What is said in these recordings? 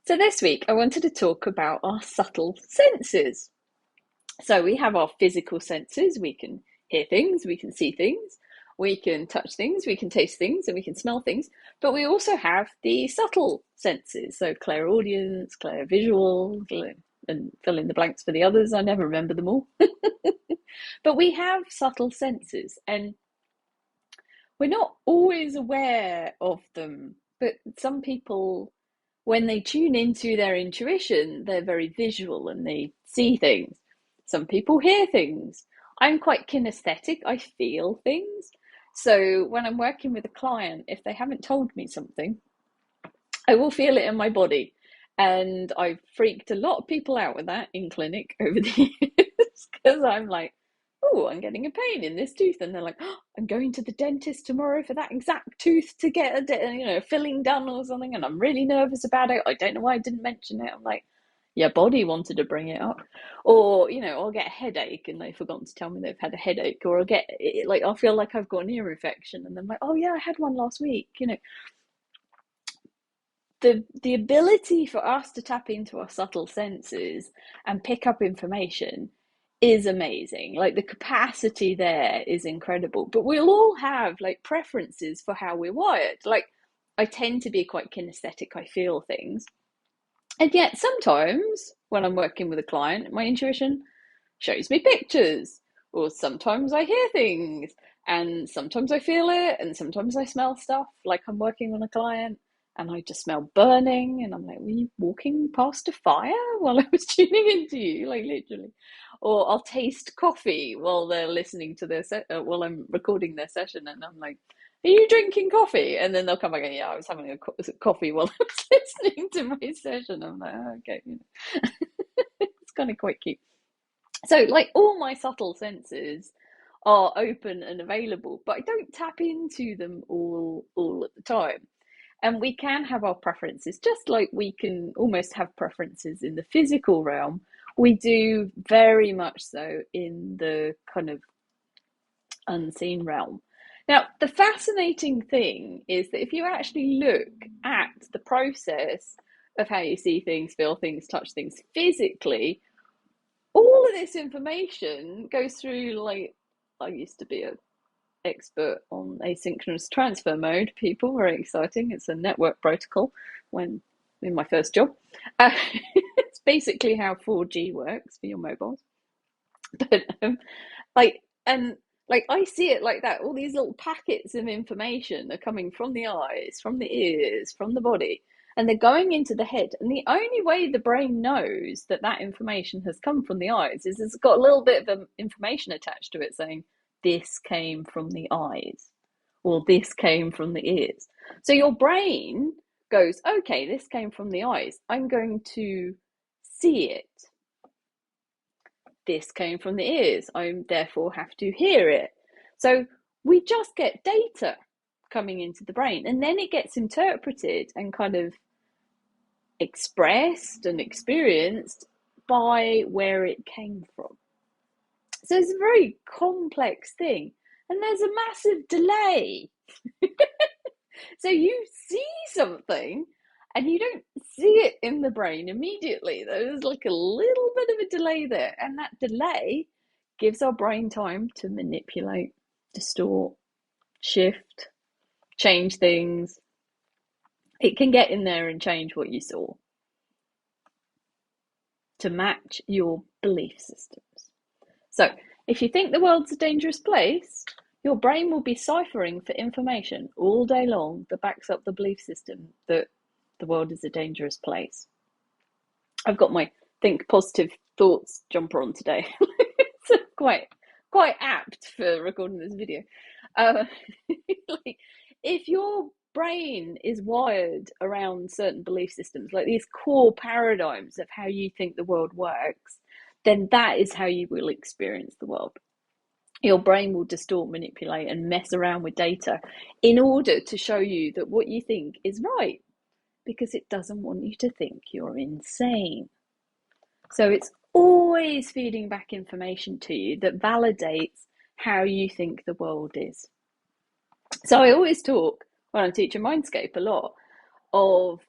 So this week, I wanted to talk about our subtle senses. So we have our physical senses. We can hear things, we can see things, we can touch things, we can taste things, and we can smell things. But we also have the subtle senses. So clairaudience, clairvisual, and fill in the blanks for the others. I never remember them all. But we have subtle senses, and we're not always aware of them. But some people, when they tune into their intuition, they're very visual and they see things. Some people hear things. I'm quite kinesthetic, I feel things. So when I'm working with a client, if they haven't told me something, I will feel it in my body. And I've freaked a lot of people out with that in clinic over the years because I'm like, oh, I'm getting a pain in this tooth. And they're like, oh, I'm going to the dentist tomorrow for that exact tooth to get a filling done or something. And I'm really nervous about it. I don't know why I didn't mention it. I'm like, your body wanted to bring it up. Or, I'll get a headache and they've forgotten to tell me they've had a headache. Or I'll feel like I've got an ear infection. And then like, oh yeah, I had one last week, the ability for us to tap into our subtle senses and pick up information is amazing. Like the capacity there is incredible. But we'll all have like preferences for how we're wired. Like I tend to be quite kinesthetic, I feel things. And yet sometimes when I'm working with a client, my intuition shows me pictures. Or sometimes I hear things. And sometimes I feel it, and sometimes I smell stuff. Like I'm working on a client and I just smell burning, and I'm like, were you walking past a fire while I was tuning into you? Like literally. Or I'll taste coffee while they're listening to while I'm recording their session, and I'm like, are you drinking coffee? And then they'll come back and, yeah, I was having a coffee while I was listening to my session. I'm like, oh, okay, it's kind of quite cute. So, like, all my subtle senses are open and available, but I don't tap into them all at the time. And we can have our preferences, just like we can almost have preferences in the physical realm. We do very much so in the kind of unseen realm. Now, the fascinating thing is that if you actually look at the process of how you see things, feel things, touch things physically, all of this information goes through, like, I used to be an expert on asynchronous transfer mode, people, very exciting. It's a network protocol when in my first job. It's basically how 4G works for your mobiles. But like and like I see it like that. All these little packets of information are coming from the eyes, from the ears, from the body, and they're going into the head. And the only way the brain knows that that information has come from the eyes is it's got a little bit of information attached to it saying this came from the eyes or this came from the ears. So your brain goes, okay, this came from the eyes. I'm going to see it. This came from the ears. I therefore have to hear it. So we just get data coming into the brain, and then it gets interpreted and kind of expressed and experienced by where it came from. So it's a very complex thing, and there's a massive delay. So you see something and you don't see it in the brain immediately. There's like a little bit of a delay there, and that delay gives our brain time to manipulate, distort, shift, change things. It can get in there and change what you saw to match your belief systems. So if you think the world's a dangerous place, your brain will be ciphering for information all day long that backs up the belief system that the world is a dangerous place. I've got my think positive thoughts jumper on today. It's quite apt for recording this video. Like, if your brain is wired around certain belief systems, like these core paradigms of how you think the world works, then that is how you will experience the world. Your brain will distort, manipulate, and mess around with data in order to show you that what you think is right, because it doesn't want you to think you're insane. So it's always feeding back information to you that validates how you think the world is. So I always talk, when I'm teaching MindScape, a lot of,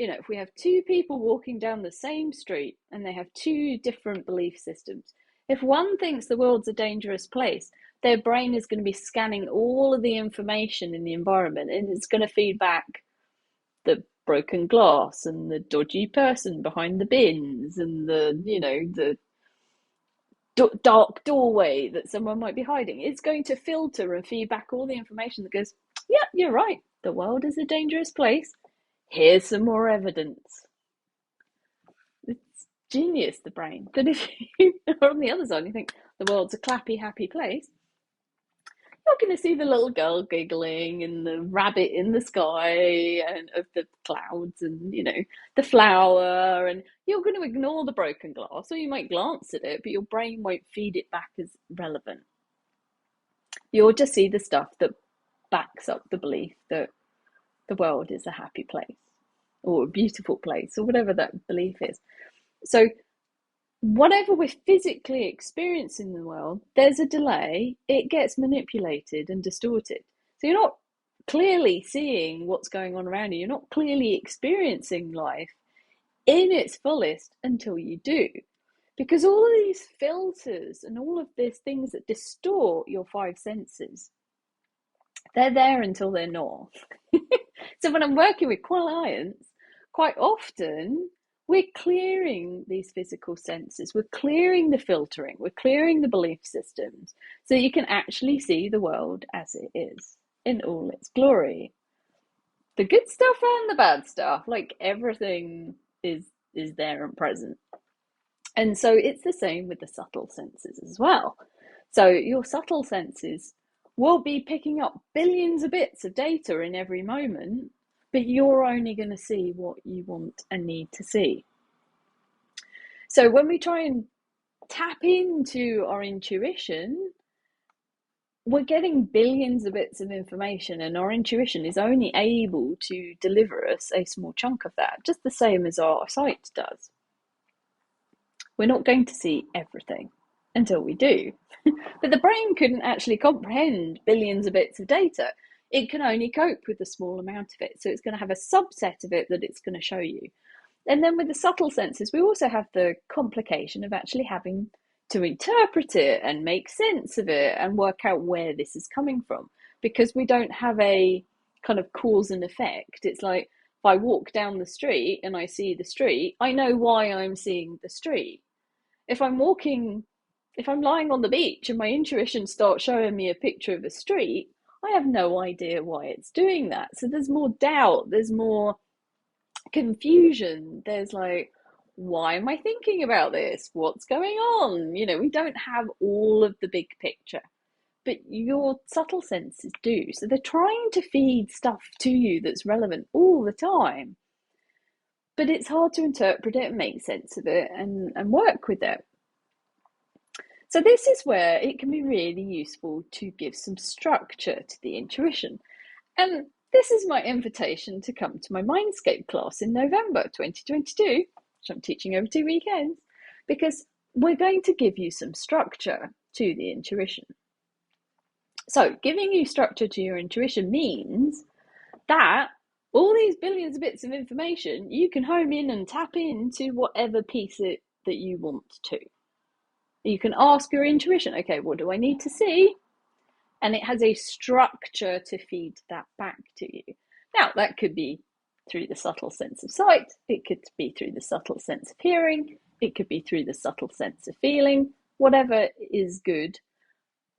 if we have two people walking down the same street and they have two different belief systems, if one thinks the world's a dangerous place, their brain is going to be scanning all of the information in the environment, and it's going to feed back the broken glass and the dodgy person behind the bins and the dark doorway that someone might be hiding. It's going to filter and feed back all the information that goes, yeah, you're right, the world is a dangerous place. Here's some more evidence. It's genius, the brain. But if you are on the other side, you think the world's a clappy, happy place, you're going to see the little girl giggling and the rabbit in the sky and of the clouds and, the flower. And you're going to ignore the broken glass, or you might glance at it, but your brain won't feed it back as relevant. You'll just see the stuff that backs up the belief that the world is a happy place or a beautiful place or whatever that belief is. So whatever we're physically experiencing in the world, there's a delay, it gets manipulated and distorted. So you're not clearly seeing what's going on around you. You're not clearly experiencing life in its fullest until you do. Because all of these filters and all of these things that distort your five senses, they're there until they're not. So when I'm working with clients, quite often we're clearing these physical senses, we're clearing the filtering, we're clearing the belief systems, so you can actually see the world as it is in all its glory. The good stuff and the bad stuff, like everything is there and present. And so it's the same with the subtle senses as well. So your subtle senses will be picking up billions of bits of data in every moment, but you're only going to see what you want and need to see. So when we try and tap into our intuition, we're getting billions of bits of information, and our intuition is only able to deliver us a small chunk of that, just the same as our sight does. We're not going to see everything until we do. But the brain couldn't actually comprehend billions of bits of data. It can only cope with a small amount of it. So it's going to have a subset of it that it's going to show you. And then with the subtle senses, we also have the complication of actually having to interpret it and make sense of it and work out where this is coming from, because we don't have a kind of cause and effect. It's like if I walk down the street and I see the street, I know why I'm seeing the street. If I'm lying on the beach and my intuition starts showing me a picture of a street, I have no idea why it's doing that. So there's more doubt, there's more confusion. There's like, why am I thinking about this? What's going on? We don't have all of the big picture, but your subtle senses do. So they're trying to feed stuff to you that's relevant all the time. But it's hard to interpret it and make sense of it and work with it. So this is where it can be really useful to give some structure to the intuition. And this is my invitation to come to my MindScape class in November 2022, which I'm teaching over 2 weekends, because we're going to give you some structure to the intuition. So giving you structure to your intuition means that all these billions of bits of information, you can home in and tap into whatever piece that you want to. You can ask your intuition, okay, what do I need to see? And it has a structure to feed that back to you. Now, that could be through the subtle sense of sight. It could be through the subtle sense of hearing. It could be through the subtle sense of feeling. Whatever is good.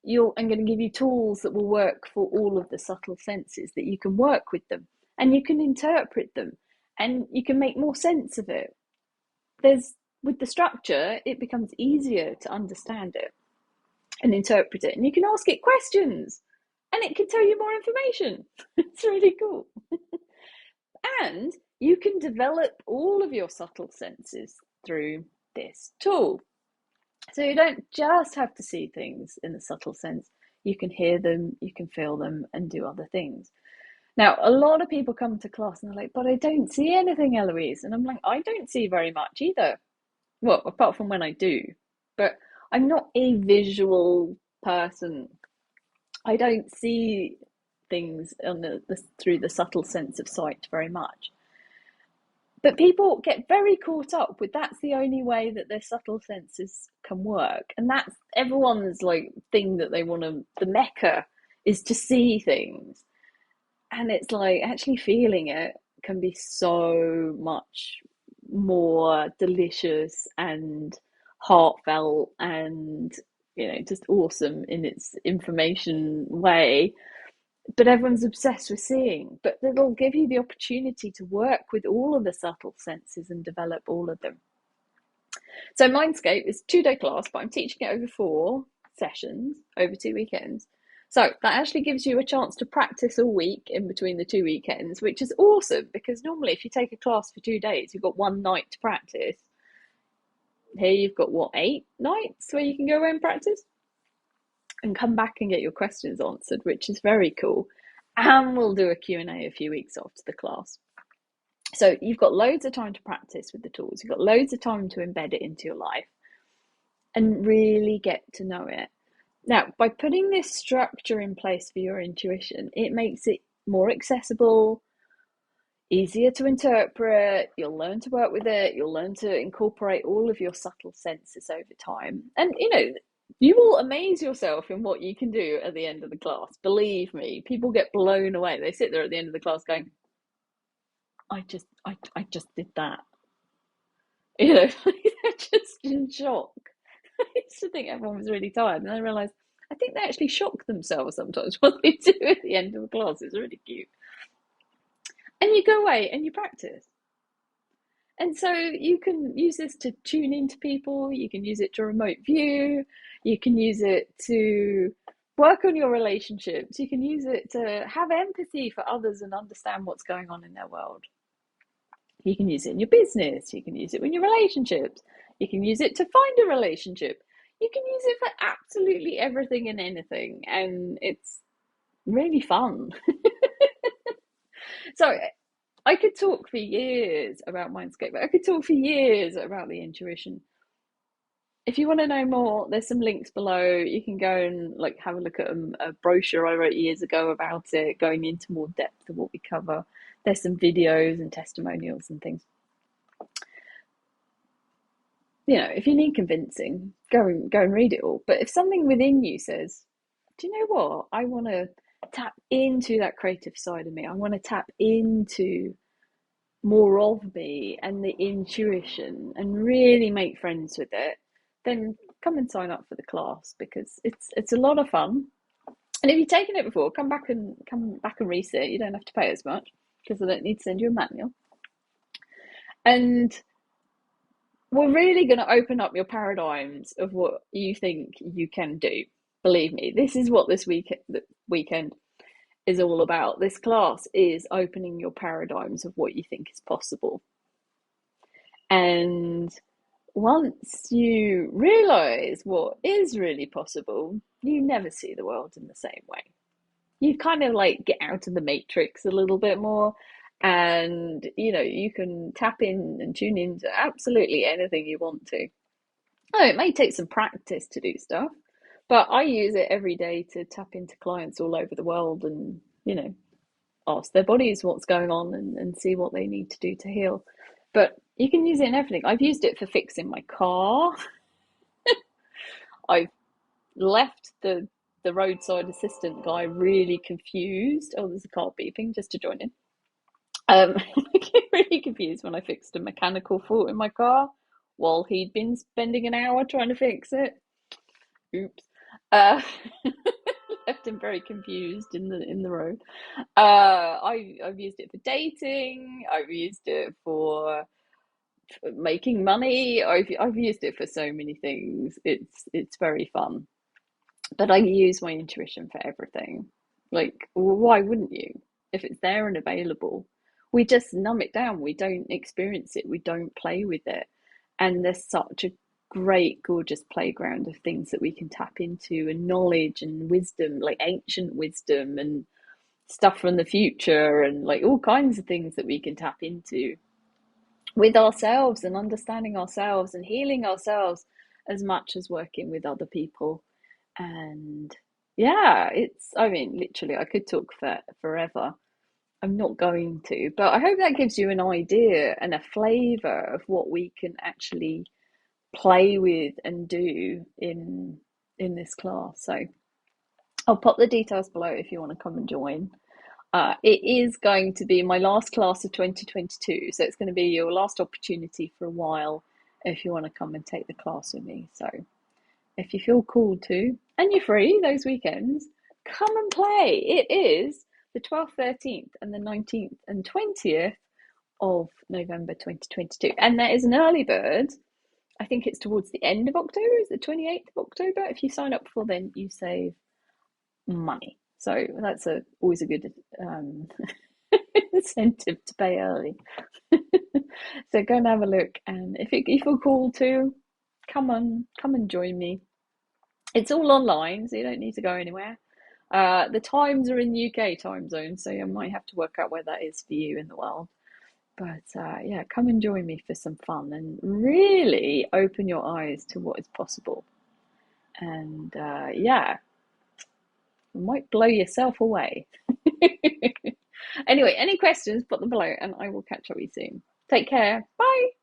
I'm going to give you tools that will work for all of the subtle senses, that you can work with them and you can interpret them and you can make more sense of it. With the structure, it becomes easier to understand it and interpret it. And you can ask it questions and it can tell you more information. It's really cool. And you can develop all of your subtle senses through this tool. So you don't just have to see things in the subtle sense. You can hear them, you can feel them, and do other things. Now, a lot of people come to class and they're like, but I don't see anything, Eloise. And I'm like, I don't see very much either. Well, apart from when I do. But I'm not a visual person. I don't see things through the subtle sense of sight very much. But people get very caught up with that's the only way that their subtle senses can work. And that's everyone's like thing that they want to, the mecca is to see things. And it's like actually feeling it can be so much more delicious and heartfelt and, just awesome in its information way. But everyone's obsessed with seeing, but it'll give you the opportunity to work with all of the subtle senses and develop all of them. So MindScape is a 2-day class, but I'm teaching it over 4 sessions over 2 weekends. So that actually gives you a chance to practice all week in between the 2 weekends, which is awesome because normally if you take a class for 2 days, you've got one night to practice. Here you've got 8 nights where you can go away and practice and come back and get your questions answered, which is very cool. And we'll do a Q&A a few weeks after the class. So you've got loads of time to practice with the tools. You've got loads of time to embed it into your life and really get to know it. Now, by putting this structure in place for your intuition, it makes it more accessible, easier to interpret. You'll learn to work with it. You'll learn to incorporate all of your subtle senses over time. And, you will amaze yourself in what you can do at the end of the class. Believe me, people get blown away. They sit there at the end of the class going, I just did that. They're just in shock. I used to think everyone was really tired, and I realised I think they actually shock themselves sometimes what they do at the end of a class. It's really cute. And you go away and you practice. And so you can use this to tune into people, you can use it to remote view, you can use it to work on your relationships, you can use it to have empathy for others and understand what's going on in their world. You can use it in your business, you can use it in your relationships, you can use it to find a relationship, you can use it for absolutely everything and anything, and it's really fun. So I could talk for years about MindScape, but I could talk for years about the intuition. If you want to know more, there's some links below. You can go and have a look at a brochure I wrote years ago about it, going into more depth of what we cover. There's some videos and testimonials and things. If you need convincing, go and read it all. But if something within you says, do you know what? I want to tap into that creative side of me. I want to tap into more of me and the intuition and really make friends with it, then come and sign up for the class because it's a lot of fun. And if you've taken it before, come back and resit. You don't have to pay as much because I don't need to send you a manual. And we're really going to open up your paradigms of what you think you can do. Believe me, this is what this weekend is all about. This class is opening your paradigms of what you think is possible. And once you realize what is really possible, you never see the world in the same way. You kind of get out of the matrix a little bit more, and you can tap in and tune into absolutely anything you want to. Oh, it may take some practice to do stuff, but I use it every day to tap into clients all over the world and ask their bodies what's going on and see what they need to do to heal. But you can use it in everything. I've used it for fixing my car. I've left the roadside assistant guy really confused. Oh, there's a car beeping, just to join in. I get really confused when I fixed a mechanical fault in my car while he'd been spending an hour trying to fix it. Oops. Left him very confused in the road. I've used it for dating. I've used it for making money. I've used it for so many things. It's very fun. But I use my intuition for everything. Why wouldn't you? If it's there and available, we just numb it down. We don't experience it. We don't play with it. And there's such a great, gorgeous playground of things that we can tap into, and knowledge and wisdom, ancient wisdom and stuff from the future, and all kinds of things that we can tap into with ourselves and understanding ourselves and healing ourselves as much as working with other people. And yeah, literally I could talk for forever. I'm not going to, but I hope that gives you an idea and a flavour of what we can actually play with and do in this class. So I'll pop the details below if you want to come and join. It is going to be my last class of 2022, so it's going to be your last opportunity for a while if you want to come and take the class with me. So if you feel called to, and you're free those weekends, come and play. It is the 12th, 13th, and the 19th and 20th of November 2022. And there is an early bird. I think it's towards the end of October, is the 28th of October. If you sign up before then, you save money. So that's always a good incentive to pay early. So go and have a look, and if you feel called to, come and join me. It's all online, so you don't need to go anywhere. The times are in UK time zone, so you might have to work out where that is for you in the world. But yeah, come and join me for some fun and really open your eyes to what is possible. And yeah, you might blow yourself away. Anyway, any questions, put them below and I will catch up with you soon. Take care. Bye.